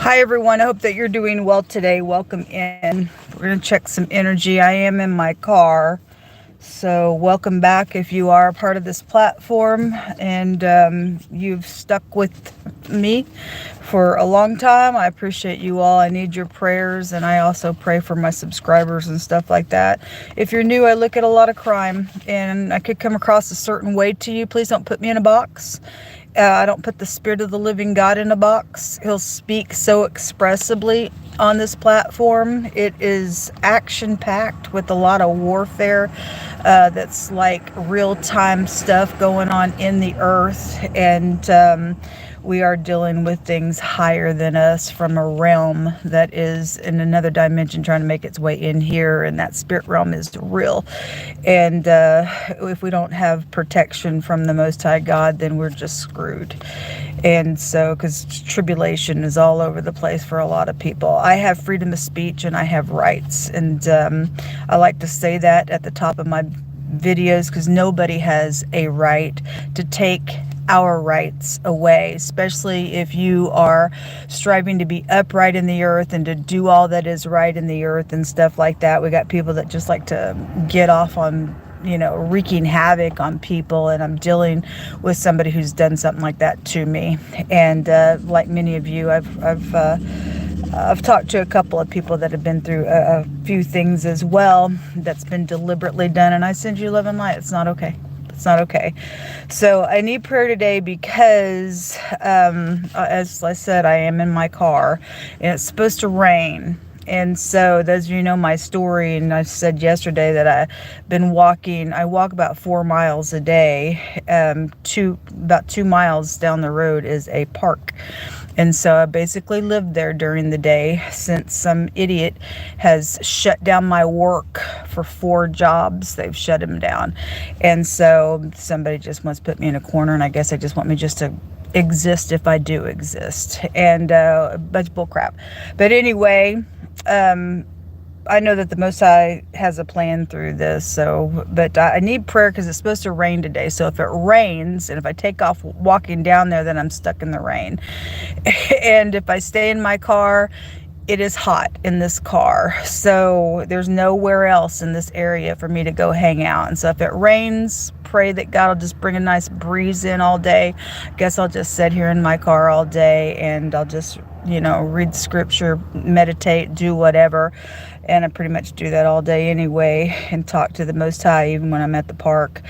Hi everyone, I hope that you're doing well today. Welcome in. We're going to check some energy. I am in my car, so welcome back if you are a part of this platform and you've stuck with me for a long time. I appreciate you all. I need your prayers, and I also pray for my subscribers and stuff like that. If you're new, I look at a lot of crime and I could come across a certain way to you. Please don't put me in a box. I don't put the Spirit of the living God in a box. He'll speak so expressively on this platform. It is action-packed with a lot of warfare that's like real-time stuff going on in the earth. And we are dealing with things higher than us from a realm that is in another dimension trying to make its way in here, and that spirit realm is real. And if we don't have protection from the Most High God, then we're just screwed. And so, because tribulation is all over the place for a lot of people. I have freedom of speech and I have rights, and I like to say that at the top of my videos, because nobody has a right to take our rights away, especially if you are striving to be upright in the earth and to do all that is right in the earth and stuff like that. We got people that just like to get off on, wreaking havoc on people, and I'm dealing with somebody who's done something like that to me. And like many of you, I've talked to a couple of people that have been through a few things as well that's been deliberately done, and I send you love and light. It's not okay. It's not okay. So I need prayer today because, as I said, I am in my car and it's supposed to rain. And so those of you know my story, and I said yesterday that I've been walking. I walk about 4 miles a day. About 2 miles down the road is a park. And so I basically lived there during the day since some idiot has shut down my work for 4 jobs. They've shut him down. And so somebody just wants to put me in a corner, and I guess they just want me just to exist if I do exist. And a bunch of bull crap. But anyway, I know that the Most High has a plan through this, but I need prayer because it's supposed to rain today. So if it rains, and if I take off walking down there, then I'm stuck in the rain. And if I stay in my car, it is hot in this car. So there's nowhere else in this area for me to go hang out. And so if it rains, pray that God will just bring a nice breeze in all day. I guess I'll just sit here in my car all day, and I'll just read scripture, meditate, do whatever. And I pretty much do that all day anyway, and talk to the Most High even when I'm at the park.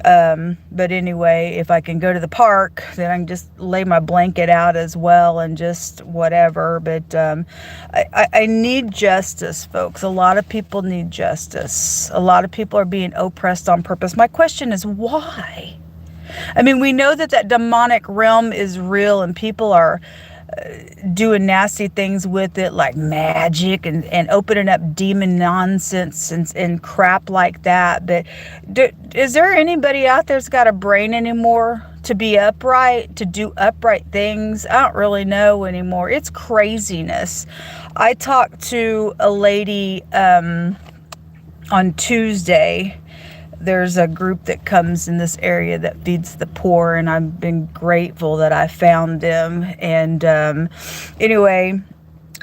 But anyway, if I can go to the park, then I can just lay my blanket out as well and just whatever. But I need justice, folks. A lot of people need justice. A lot of people are being oppressed on purpose. My question is, why? I mean, we know that demonic realm is real, and people are doing nasty things with it, like magic and opening up demon nonsense and crap like that. But is there anybody out there that's got a brain anymore to be upright, to do upright things? I don't really know anymore. It's craziness. I talked to a lady on Tuesday. There's a group that comes in this area that feeds the poor, and I've been grateful that I found them. And anyway,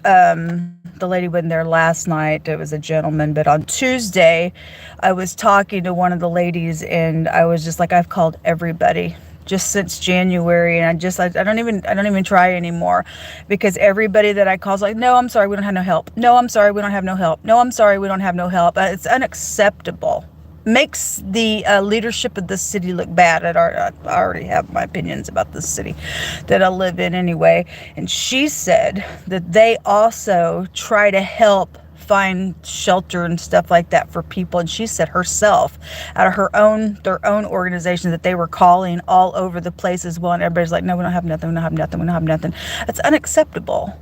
the lady wasn't there last night. It was a gentleman. But on Tuesday, I was talking to one of the ladies, and I was just like, I've called everybody just since January, and I don't even try anymore, because everybody that I call is like, no, I'm sorry, we don't have no help. No, I'm sorry, we don't have no help. No, I'm sorry, we don't have no help. It's unacceptable. Makes the leadership of this city look bad. I already have my opinions about this city that I live in anyway. And she said that they also try to help find shelter and stuff like that for people. And she said herself, out of their own organization, that they were calling all over the place as well. And everybody's like, no, we don't have nothing. We don't have nothing. We don't have nothing. That's unacceptable.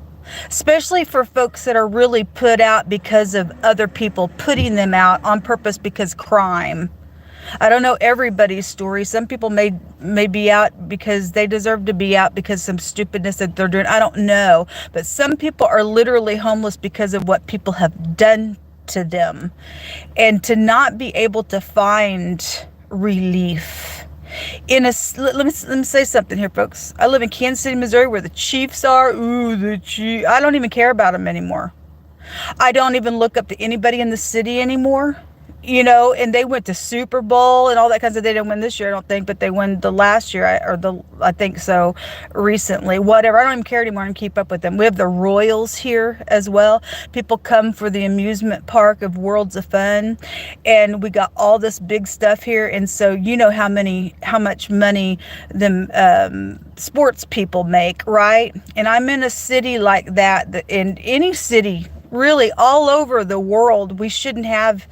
Especially for folks that are really put out because of other people putting them out on purpose because crime. I don't know everybody's story. Some people may be out because they deserve to be out because some stupidness that they're doing. I don't know. But some people are literally homeless because of what people have done to them. And to not be able to find relief Let me say something here, folks. I live in Kansas City, Missouri, where the Chiefs are. Ooh, the Chiefs. I don't even care about them anymore. I don't even look up to anybody in the city anymore. And they went to Super Bowl and all that kinds of. They didn't win this year, I don't think, but they won the last year, I think so, recently. Whatever. I don't even care anymore and keep up with them. We have the Royals here as well. People come for the amusement park of Worlds of Fun, and we got all this big stuff here. And so how much money the sports people make, right? And I'm in a city like that. In any city, really, all over the world, we shouldn't have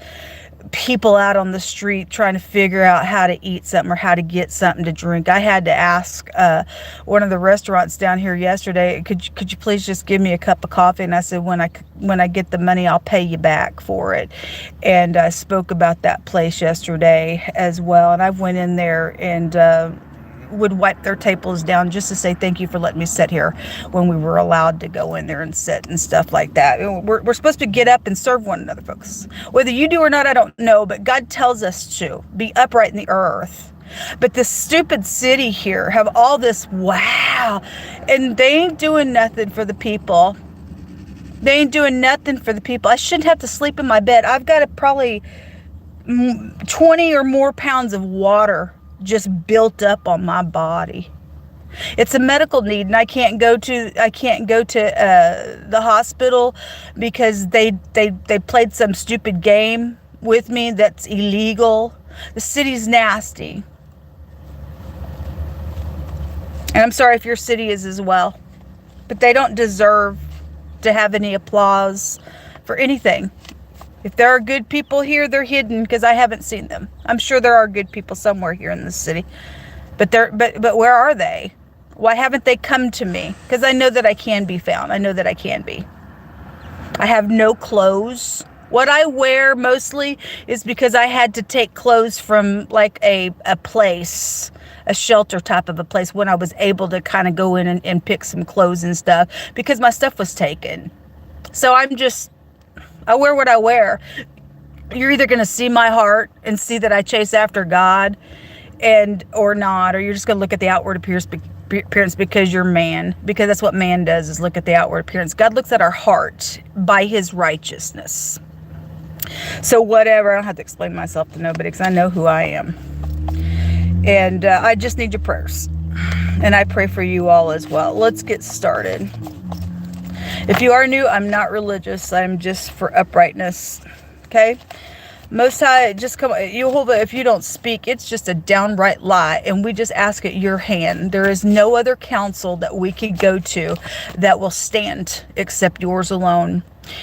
people out on the street trying to figure out how to eat something or how to get something to drink. I had to ask one of the restaurants down here yesterday, could you please just give me a cup of coffee? And I said, when I get the money, I'll pay you back for it. And I spoke about that place yesterday as well. And I went in there and would wipe their tables down just to say thank you for letting me sit here when we were allowed to go in there and sit and stuff like that. We're supposed to get up and serve one another, folks. Whether you do or not, I don't know, but God tells us to be upright in the earth. But this stupid city here have all this wow, and they ain't doing nothing for the people. They ain't doing nothing for the people. I shouldn't have to sleep in my bed. I've got probably 20 or more pounds of water just built up on my body. It's a medical need, and I can't go to the hospital because they played some stupid game with me that's illegal. The city's nasty, and I'm sorry if your city is as well, but they don't deserve to have any applause for anything. If there are good people here, they're hidden because I haven't seen them. I'm sure there are good people somewhere here in this city. But where are they? Why haven't they come to me? Because I know that I can be found. I know that I can be. I have no clothes. What I wear mostly is because I had to take clothes from like a place, a shelter type of a place, when I was able to kind of go in and pick some clothes and stuff because my stuff was taken. So I wear what I wear. You're either going to see my heart and see that I chase after God or not, or you're just going to look at the outward appearance because you're man, because that's what man does, is look at the outward appearance. God looks at our heart by his righteousness. So whatever, I don't have to explain myself to nobody because I know who I am. And I just need your prayers. And I pray for you all as well. Let's get started. If you are new, I'm not religious. I'm just for uprightness. Okay? Most High, just come. Jehovah, if you don't speak, it's just a downright lie. And we just ask at your hand. There is no other counsel that we could go to that will stand except yours alone.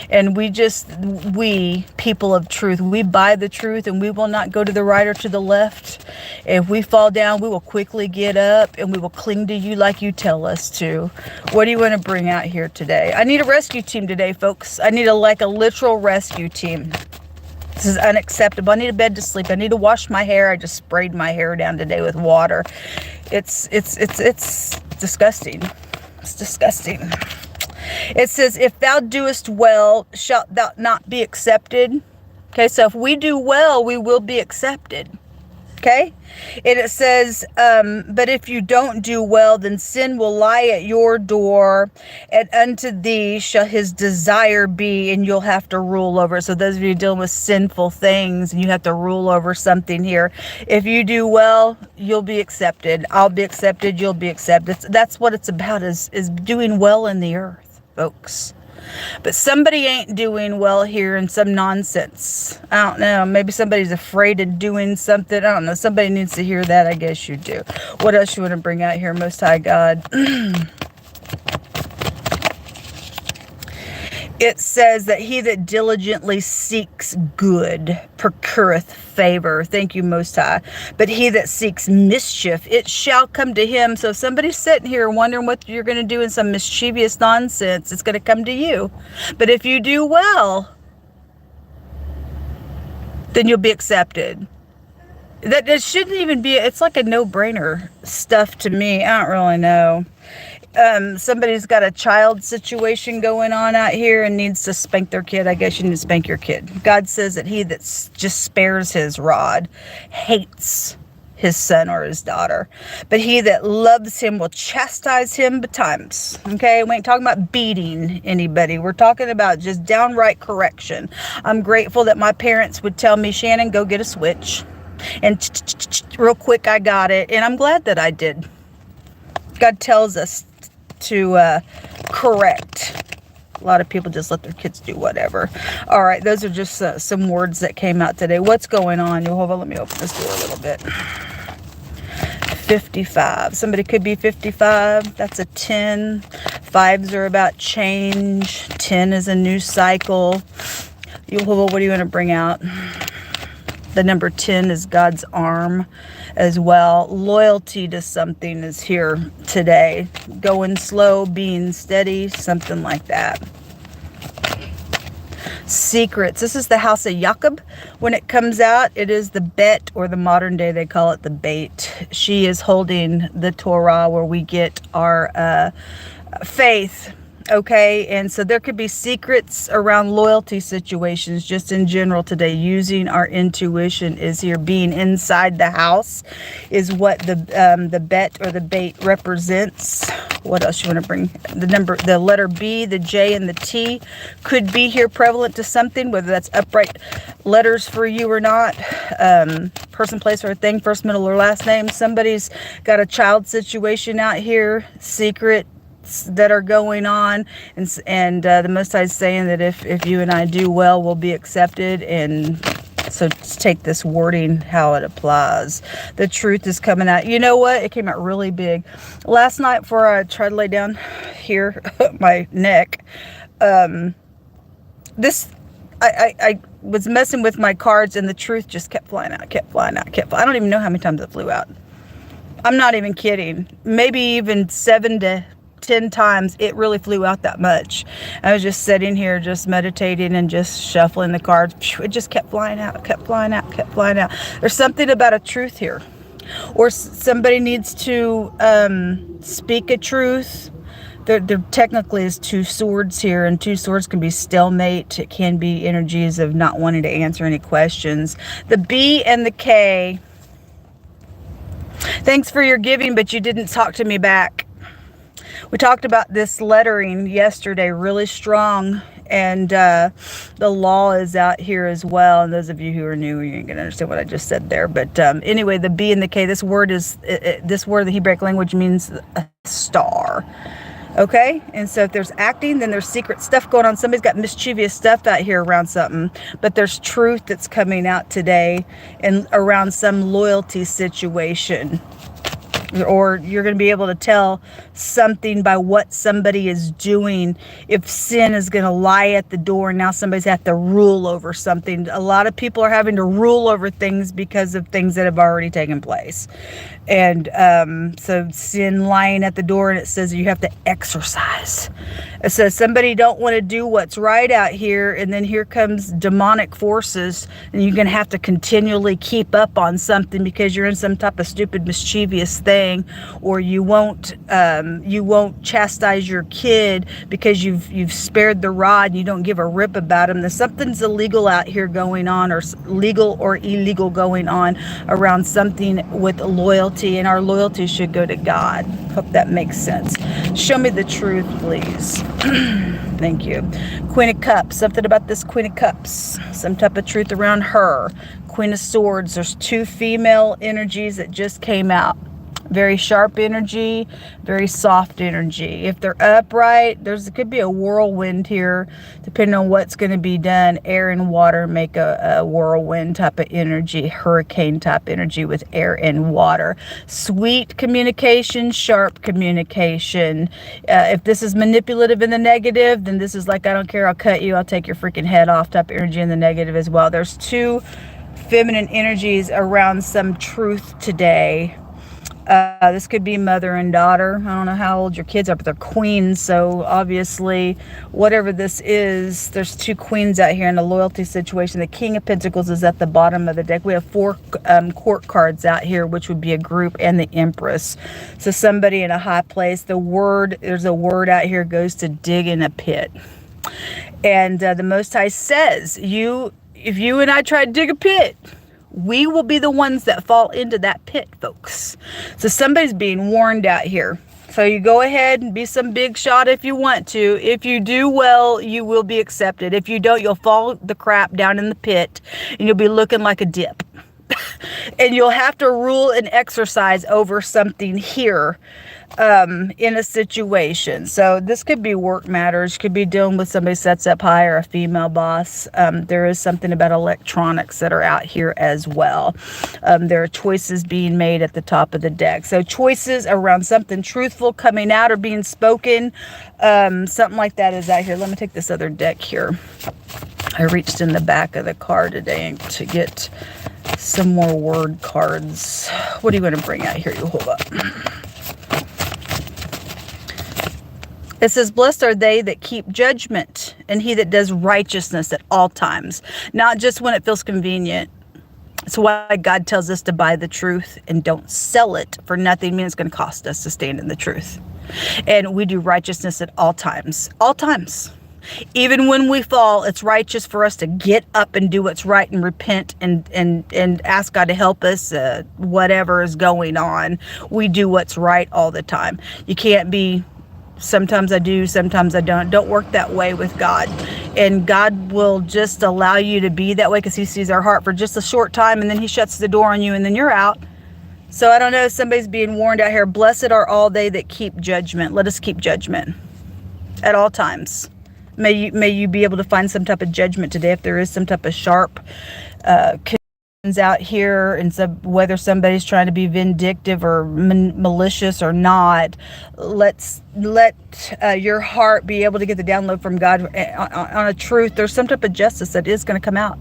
And we, people of truth, we buy the truth, and we will not go to the right or to the left. If we fall down, we will quickly get up, and we will cling to you like you tell us to. What do you want to bring out here today? I need a rescue team today, folks. I need a literal rescue team. This is unacceptable. I need a bed to sleep. I need to wash my hair. I just sprayed my hair down today with water. It's disgusting. It's disgusting. It says, if thou doest well, shalt thou not be accepted. Okay, so if we do well, we will be accepted. Okay? And it says, but if you don't do well, then sin will lie at your door, and unto thee shall his desire be, and you'll have to rule over it. So those of you dealing with sinful things, and you have to rule over something here. If you do well, you'll be accepted. I'll be accepted. You'll be accepted. That's what it's about, is doing well in the earth, folks. But somebody ain't doing well here in some nonsense. I don't know. Maybe somebody's afraid of doing something. I don't know. Somebody needs to hear that. I guess you do. What else you want to bring out here, Most High God? It says that he that diligently seeks good procureth favor. Thank you, Most High. But he that seeks mischief, it shall come to him. So if somebody's sitting here wondering what you're going to do in some mischievous nonsense, it's going to come to you. But if you do well, then you'll be accepted. That it shouldn't even be, it's like a no-brainer stuff to me. I don't really know. Somebody's got a child situation going on out here and needs to spank their kid. I guess you need to spank your kid. God says that he that just spares his rod hates his son or his daughter. But he that loves him will chastise him betimes. Okay, we ain't talking about beating anybody. We're talking about just downright correction. I'm grateful that my parents would tell me, Shannon, go get a switch. And real quick, I got it. And I'm glad that I did. God tells us to correct. A lot of people just let their kids do whatever. All right, those are just some words that came out today. What's going on? Jehovah, let me open this door a little bit. 55. Somebody could be 55. That's a 10. Fives are about change. 10 is a new cycle. Jehovah, what do you want to bring out? The number 10 is God's arm as well. Loyalty to something is here today. Going slow, being steady, something like that. Secrets. This is the house of Jacob. When it comes out, it is the bet, or the modern day they call it the bait. She is holding the Torah, where we get our faith. Okay, and so there could be secrets around loyalty situations just in general today. Using our intuition is here. Being inside the house is what the bet or the bait represents. What else you want to bring? The letter B, the J, and the T could be here prevalent to something, whether that's upright letters for you or not. Person, place, or thing, first, middle, or last name. Somebody's got a child situation out here. Secret that are going on, and the Most High is saying that if you and I do well, we'll be accepted. And so take this wording how it applies. The truth is coming out. You know what? It came out really big last night before I tried to lay down here my neck. I was messing with my cards, and the truth just kept flying out, I don't even know how many times it flew out. I'm not even kidding. Maybe even 7 to 10 times it really flew out that much. I was just sitting here just meditating and just shuffling the cards. It just kept flying out. There's something about a truth here, or somebody needs to speak a truth. There technically is 2 swords here, and 2 swords can be stalemate. It can be energies of not wanting to answer any questions. The B and the K. Thanks for your giving, but you didn't talk to me back. We talked about this lettering yesterday, really strong, and the law is out here as well. And those of you who are new, you ain't gonna understand what I just said there. But anyway, the B and the K. This word is this word. The Hebraic language means a star. Okay, and so if there's acting, then there's secret stuff going on. Somebody's got mischievous stuff out here around something, but there's truth that's coming out today and around some loyalty situation. Or you're going to be able to tell something by what somebody is doing. If sin is going to lie at the door, and now somebody's have to rule over something. A lot of people are having to rule over things because of things that have already taken place. And so sin lying at the door, and it says you have to exercise. It says somebody don't want to do what's right out here, and then here comes demonic forces, and you're going to have to continually keep up on something because you're in some type of stupid mischievous thing, or you won't chastise your kid because you've spared the rod and you don't give a rip about them. There's something's illegal out here going on, or legal or illegal going on around something with loyalty, and our loyalty should go to God. Hope that makes sense. Show me the truth, please. Thank you. Queen of Cups. Something about this Queen of Cups. Some type of truth around her. Queen of Swords. There's 2 female energies that just came out. Very sharp energy, very soft energy. If they're upright, it could be a whirlwind here, depending on what's going to be done. Air and water make a whirlwind type of energy, hurricane type energy with air and water. Sweet communication, sharp communication. If this is manipulative in the negative, then this is like, I don't care, I'll cut you, I'll take your freaking head off type of energy in the negative as well. There's 2 feminine energies around some truth today. This could be mother and daughter. I don't know how old your kids are, but they're queens. So obviously, whatever this is, there's 2 queens out here in a loyalty situation. The King of Pentacles is at the bottom of the deck. We have 4 court cards out here, which would be a group, and the Empress. So somebody in a high place. There's a word out here, goes to dig in a pit. And the Most High says, if you and I try to dig a pit, We will be the ones that fall into that pit, folks. So somebody's being warned out here. So you go ahead and be some big shot if you want to. If you do well, you will be accepted. If you don't, you'll fall the crap down in the pit and you'll be looking like a dip. And you'll have to rule and exercise over something here in a situation. So this could be work matters, could be dealing with somebody sets up high or a female boss. There is something about electronics that are out here as well. There are choices being made at the top of the deck. So choices around something truthful coming out or being spoken. Something like that is out here. Let me take this other deck here. I reached in the back of the car today to get some more word cards. What do you want to bring out here? You hold up. It says, blessed are they that keep judgment, and he that does righteousness at all times, not just when it feels convenient. That's why God tells us to buy the truth and don't sell it for nothing. I mean, it's going to cost us to stand in the truth. And we do righteousness at all times. All times. Even when we fall, it's righteous for us to get up and do what's right and repent and ask God to help us, whatever is going on. We do what's right all the time. You can't be, sometimes I do, sometimes I don't. Don't work that way with God. And God will just allow you to be that way because he sees our heart for just a short time and then he shuts the door on you and then you're out. So I don't know, somebody's being warned out here. Blessed are all they that keep judgment. Let us keep judgment at all times. May you be able to find some type of judgment today if there is some type of sharp conditions out here, and whether somebody's trying to be vindictive or malicious or not. Let your heart be able to get the download from God on a truth. There's some type of justice that is going to come out.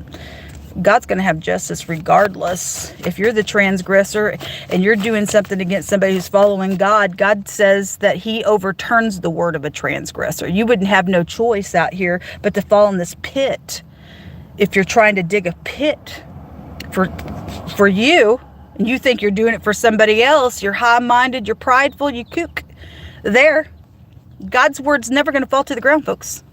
God's going to have justice regardless. If you're the transgressor and you're doing something against somebody who's following God, God says that he overturns the word of a transgressor. You wouldn't have no choice out here but to fall in this pit. If you're trying to dig a pit for you, and you think you're doing it for somebody else, you're high-minded, you're prideful, you kook. There, God's word's never going to fall to the ground, folks.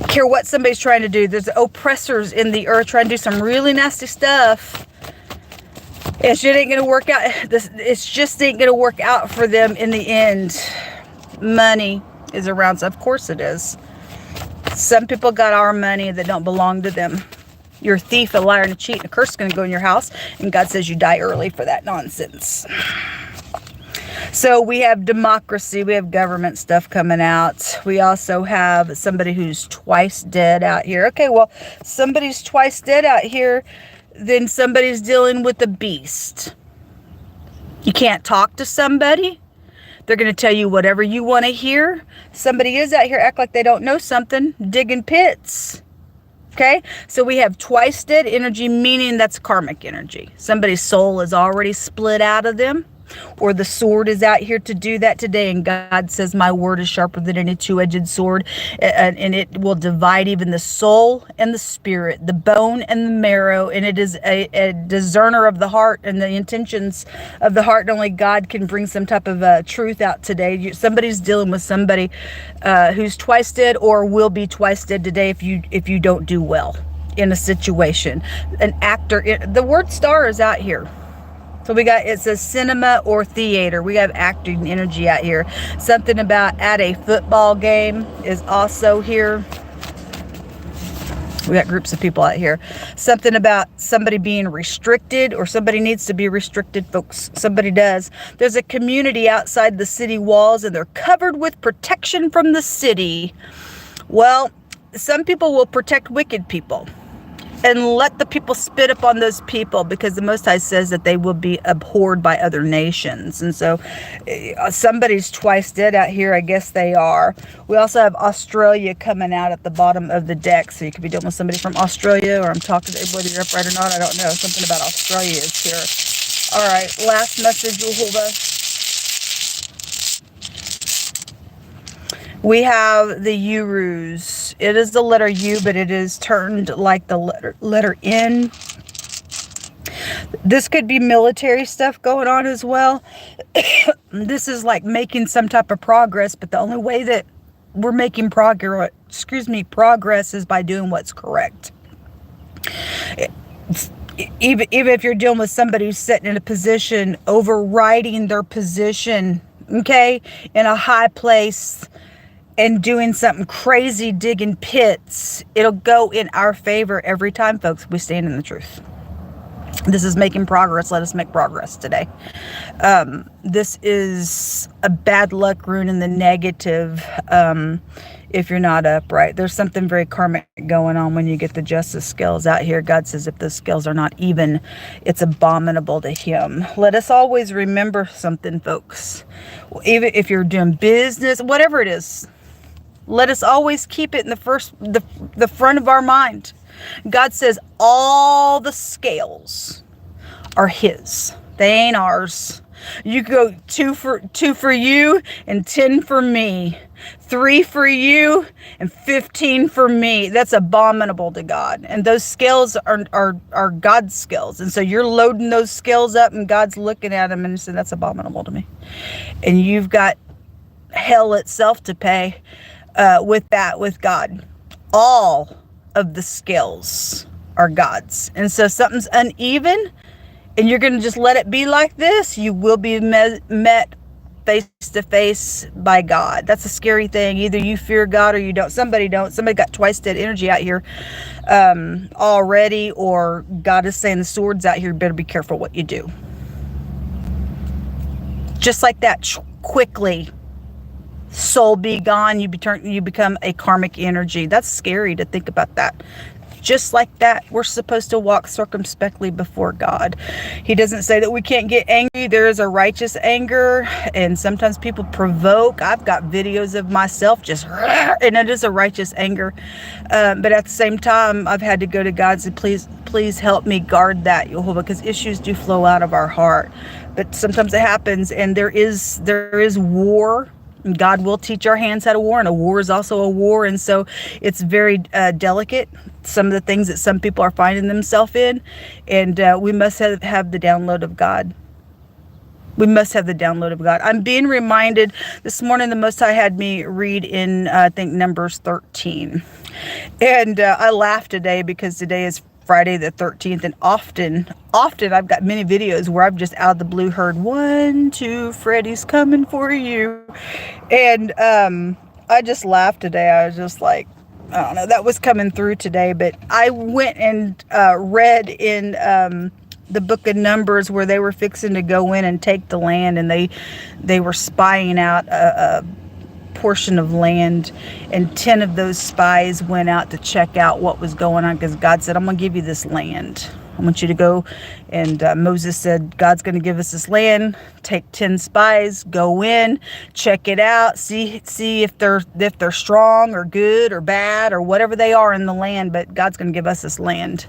Care what somebody's trying to do. There's oppressors in the earth trying to do some really nasty stuff. And shit ain't gonna work out. It just ain't gonna work out for them in the end. Money is around, so of course it is. Some people got our money that don't belong to them. You're a thief, a liar, and a cheat, and a curse is gonna go in your house, and God says you die early for that nonsense. So we have democracy, we have government stuff coming out. We also have somebody who's twice dead out here. Okay, well, somebody's twice dead out here, then somebody's dealing with a beast. You can't talk to somebody. They're going to tell you whatever you want to hear. Somebody is out here, act like they don't know something, digging pits. Okay, so we have twice dead energy, meaning that's karmic energy. Somebody's soul is already split out of them. Or the sword is out here to do that today, and God says my word is sharper than any two-edged sword, and it will divide even the soul and the spirit, the bone and the marrow, and it is a discerner of the heart and the intentions of the heart. And only God can bring some type of truth out today. Somebody's dealing with somebody who's twice dead or will be twice dead today if you don't do well in a situation. An actor, the word star is out here. So we got, it says cinema or theater. We have acting energy out here. Something about at a football game is also here. We got groups of people out here. Something about somebody being restricted, or somebody needs to be restricted, folks. Somebody does. There's a community outside the city walls, and they're covered with protection from the city. Well, some people will protect wicked people and let the people spit upon those people, because the Most High says that they will be abhorred by other nations. And so somebody's twice dead out here. I guess they are. We also have Australia coming out at the bottom of the deck. So you could be dealing with somebody from Australia, or I'm talking to whether you're upright or not. I don't know. Something about Australia is here. All right. Last message, Jehovah. We have the Urus. It is the letter U, but it is turned like the letter N. This could be military stuff going on as well. This is like making some type of progress, but the only way that we're making progress is by doing what's correct. Even if you're dealing with somebody who's sitting in a position, overriding their position, okay, in a high place and doing something crazy, digging pits, it'll go in our favor every time, folks. We stand in the truth. This is making progress. Let us make progress today. This is a bad luck rune in the negative. If you're not upright, there's something very karmic going on when you get the justice scales out here. God says if those scales are not even, it's abominable to him. Let us always remember something, folks. Even if you're doing business, whatever it is, let us always keep it in the front of our mind. God says all the scales are his. They ain't ours. You go two for you and 10 for me. 3 for you and 15 for me. That's abominable to God. And those scales are God's scales. And so you're loading those scales up and God's looking at them and saying, that's abominable to me. And you've got hell itself to pay with God. All of the scales are God's. And so something's uneven and you're going to just let it be like this, you will be met face to face by God. That's a scary thing. Either you fear God or you don't. Somebody don't. Somebody got twice dead energy out here already, or God is saying the sword's out here. You better be careful what you do. Just like that, quickly, soul be gone. You become a karmic energy. That's scary to think about that. Just like that, we're supposed to walk circumspectly before God. He doesn't say that we can't get angry. There is a righteous anger, and sometimes people provoke. I've got videos of myself just, and it is a righteous anger. But at the same time, I've had to go to God and say, please help me guard that, Jehovah, because issues do flow out of our heart. But sometimes it happens, and there is war. God will teach our hands how to war, and a war is also a war, and so it's very delicate, some of the things that some people are finding themselves in, and we must have the download of God. We must have the download of God. I'm being reminded this morning, the Most High had me read in, I think, Numbers 13, and I laughed today because today is Friday the 13th, and often I've got many videos where I've just out of the blue heard 1, 2, Freddy's coming for you, and I just laughed today. I was just like, I don't know, that was coming through today. But I went and read in the book of Numbers where they were fixing to go in and take the land, and they were spying out a portion of land, and 10 of those spies went out to check out what was going on, because God said, I'm going to give you this land. I want you to go. And Moses said, God's going to give us this land. Take 10 spies, go in, check it out, see if they're strong or good or bad or whatever they are in the land, but God's going to give us this land.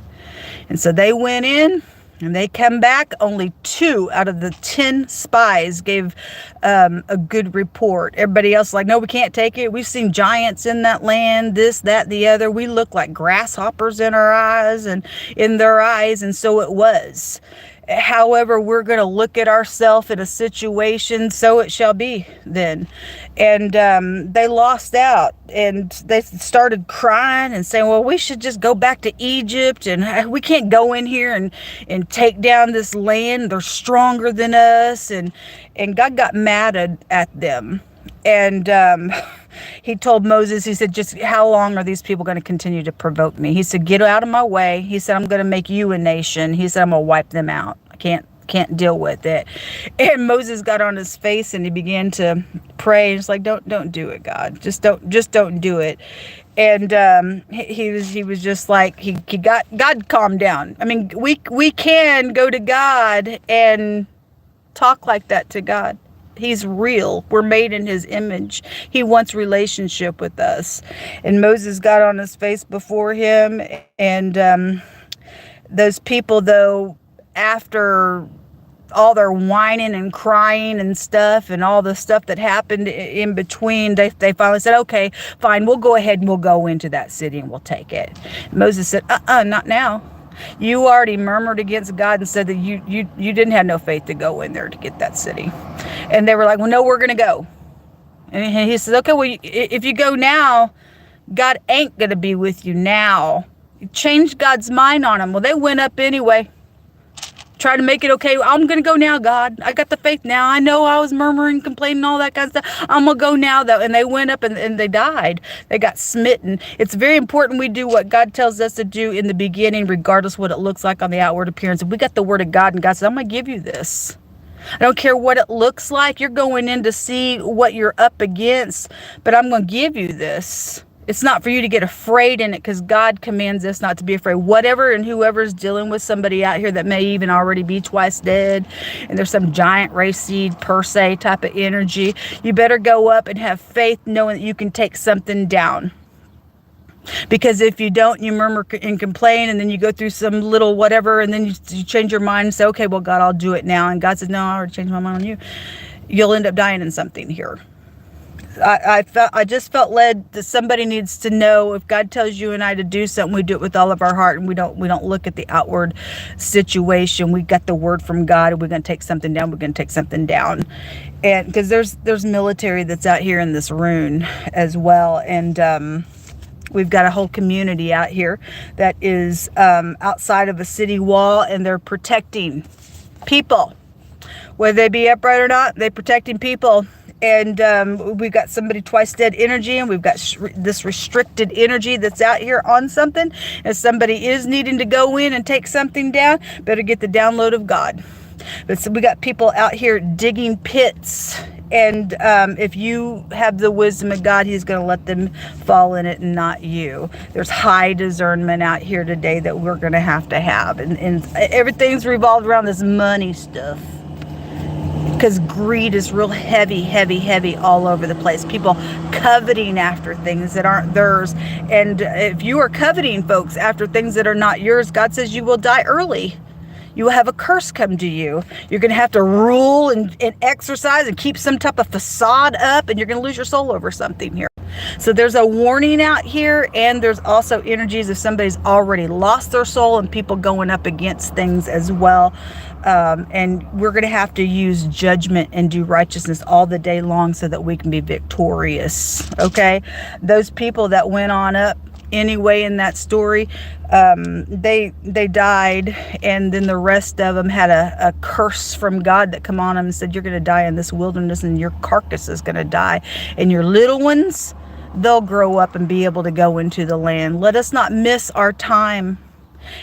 And so they went in, and they come back. Only 2 out of the 10 spies gave a good report. Everybody else like, no, we can't take it. We've seen giants in that land, this, that, the other. We look like grasshoppers in our eyes and in their eyes. And so it was. However, we're going to look at ourselves in a situation, so it shall be then. And they lost out, and they started crying and saying, well, we should just go back to Egypt, and we can't go in here and take down this land. They're stronger than us. And God got mad at them. And he told Moses, he said, just how long are these people going to continue to provoke me? He said, get out of my way. He said, I'm going to make you a nation. He said, I'm going to wipe them out. I can't deal with it. And Moses got on his face and he began to pray. It's like, don't do it, God. Just don't do it. And he was just like, he got, God calmed down. I mean, we can go to God and talk like that to God. He's real. We're made in his image. He wants relationship with us. And Moses got on his face before him. And those people, though, after all their whining and crying and stuff and all the stuff that happened in between, they finally said, okay, fine, we'll go ahead and we'll go into that city and we'll take it. Moses said, not now. You already murmured against God and said that you didn't have no faith to go in there to get that city. And they were like, well, no, we're going to go. And he says, okay, well, if you go now, God ain't going to be with you now Changed God's mind on them. Well, they went up anyway. Try to make it okay. I'm going to go now, God. I got the faith now. I know I was murmuring, complaining, all that kind of stuff. I'm going to go now, though. And they went up and they died. They got smitten. It's very important we do what God tells us to do in the beginning, regardless what it looks like on the outward appearance. If we got the word of God and God says, I'm going to give you this. I don't care what it looks like. You're going in to see what you're up against, but I'm going to give you this. It's not for you to get afraid in it, because God commands us not to be afraid. Whatever and whoever's dealing with somebody out here that may even already be twice dead, and there's some giant race seed per se type of energy, you better go up and have faith knowing that you can take something down. Because if you don't, you murmur and complain, and then you go through some little whatever, and then you change your mind and say, okay, well, God, I'll do it now. And God says, no, I already changed my mind on you. You'll end up dying in something here. I just felt led that somebody needs to know, if God tells you and I to do something, we do it with all of our heart, and we don't look at the outward situation. We got the word from God, and we're going to take something down. We're going to take something down. And because there's military that's out here in this room as well. And we've got a whole community out here that is outside of a city wall, and they're protecting people. Whether they be upright or not, they're protecting people. And we've got somebody twice dead energy, and we've got this restricted energy that's out here on something. If somebody is needing to go in and take something down, better get the download of God. But so we got people out here digging pits, and if you have the wisdom of God, he's going to let them fall in it and not you. There's high discernment out here today that we're going to have. And everything's revolved around this money stuff. Because greed is real heavy all over the place. People coveting after things that aren't theirs. And if you are coveting, folks, after things that are not yours, God says you will die early. You will have a curse come to you. You're going to have to rule and exercise and keep some type of facade up, and you're going to lose your soul over something here. So there's a warning out here, and there's also energies if somebody's already lost their soul, and people going up against things as well. And we're going to have to use judgment and do righteousness all the day long so that we can be victorious. Okay? Those people that went on up anyway in that story, they died, and then the rest of them had a curse from God that come on them and said, you're going to die in this wilderness, and your carcass is going to die, and your little ones, they'll grow up and be able to go into the land. Let us not miss our time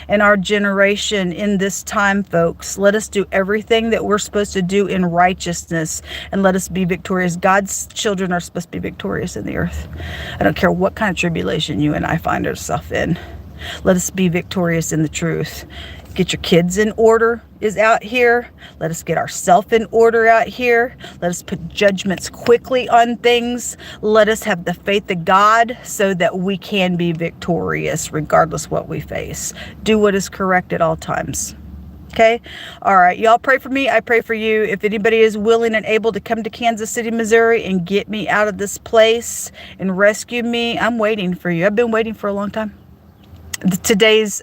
and our generation in this time, folks. Let us do everything that we're supposed to do in righteousness, and let us be victorious. God's children are supposed to be victorious in the earth. I don't care what kind of tribulation you and I find ourselves in. Let us be victorious in the truth. Get your kids in order is out here. Let us get ourselves in order out here. Let us put judgments quickly on things. Let us have the faith of God so that we can be victorious regardless what we face. Do what is correct at all times. Okay? All right. Y'all pray for me. I pray for you. If anybody is willing and able to come to Kansas City, Missouri and get me out of this place and rescue me, I'm waiting for you. I've been waiting for a long time. Today's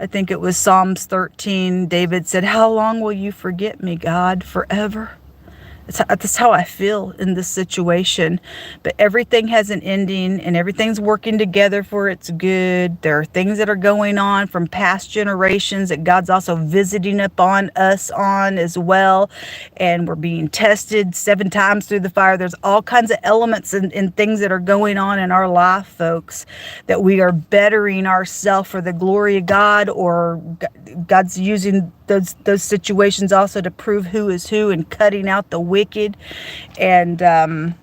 I think it was Psalms 13. David said, how long will you forget me, God? Forever? That's how I feel in this situation. But everything has an ending, and everything's working together for its good. There are things that are going on from past generations that God's also visiting upon us on as well. And we're being tested 7 times through the fire. There's all kinds of elements and things that are going on in our life, folks, that we are bettering ourselves for the glory of God, or God's using those situations also to prove who is who and cutting out the wicked. And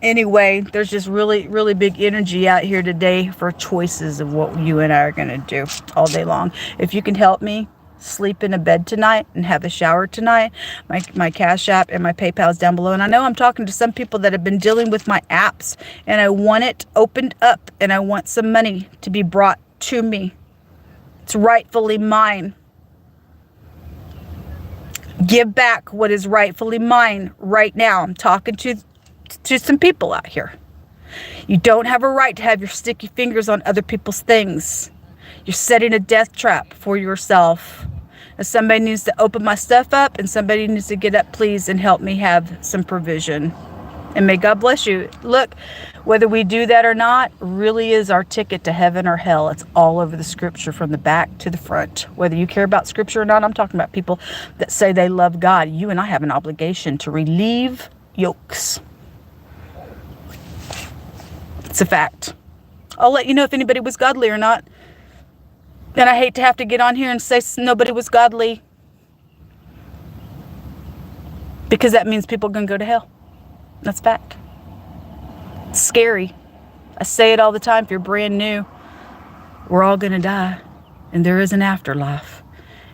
anyway, there's just really big energy out here today for choices of what you and I are going to do all day long. If you can help me sleep in a bed tonight and have a shower tonight, my Cash App and my PayPal is down below. And I know I'm talking to some people that have been dealing with my apps, and I want it opened up, and I want some money to be brought to me. It's rightfully mine. Give back what is rightfully mine right now. I'm talking to some people out here. You don't have a right to have your sticky fingers on other people's things. You're setting a death trap for yourself. If somebody needs to open my stuff up, and somebody needs to get up, please, and help me have some provision. And may God bless you. Look, whether we do that or not really is our ticket to heaven or hell. It's all over the scripture from the back to the front. Whether you care about scripture or not, I'm talking about people that say they love God. You and I have an obligation to relieve yokes. It's a fact. I'll let you know if anybody was godly or not. And I hate to have to get on here and say nobody was godly, because that means people are going to go to hell. That's fact. It's scary. I say it all the time. If you're brand new, we're all going to die. And there is an afterlife.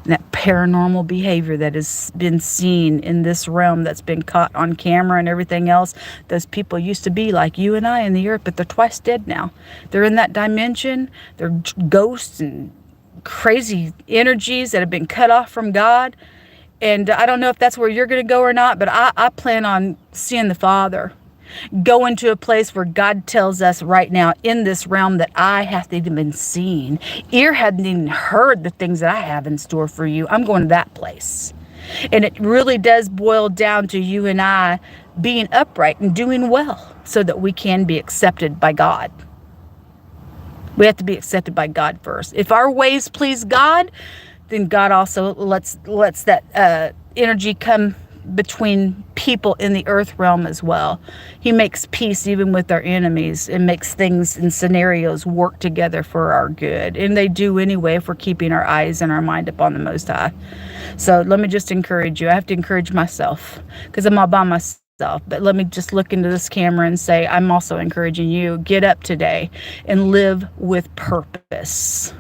And that paranormal behavior that has been seen in this realm, that's been caught on camera and everything else, those people used to be like you and I in the earth, but they're twice dead now. They're in that dimension. They're ghosts and crazy energies that have been cut off from God. And I don't know if that's where you're going to go or not, but I plan on seeing the Father. Go into a place where God tells us right now in this realm that eye hath even been seen. Ear hadn't even heard the things that I have in store for you. I'm going to that place. And it really does boil down to you and I being upright and doing well so that we can be accepted by God. We have to be accepted by God first. If our ways please God, then God also lets that energy come between people in the earth realm as well. He makes peace even with our enemies and makes things and scenarios work together for our good. And they do anyway if we're keeping our eyes and our mind upon the Most High. So let me just encourage you. I have to encourage myself because I'm all by myself. But let me just look into this camera and say, I'm also encouraging you. Get up today and live with purpose.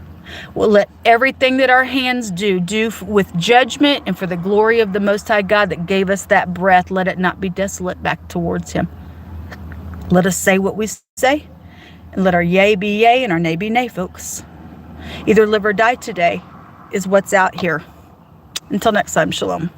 We'll let everything that our hands do with judgment and for the glory of the Most High God that gave us that breath. Let it not be desolate back towards Him. Let us say what we say, and let our yea be yea and our nay be nay, folks. Either live or die today is what's out here. Until next time, shalom.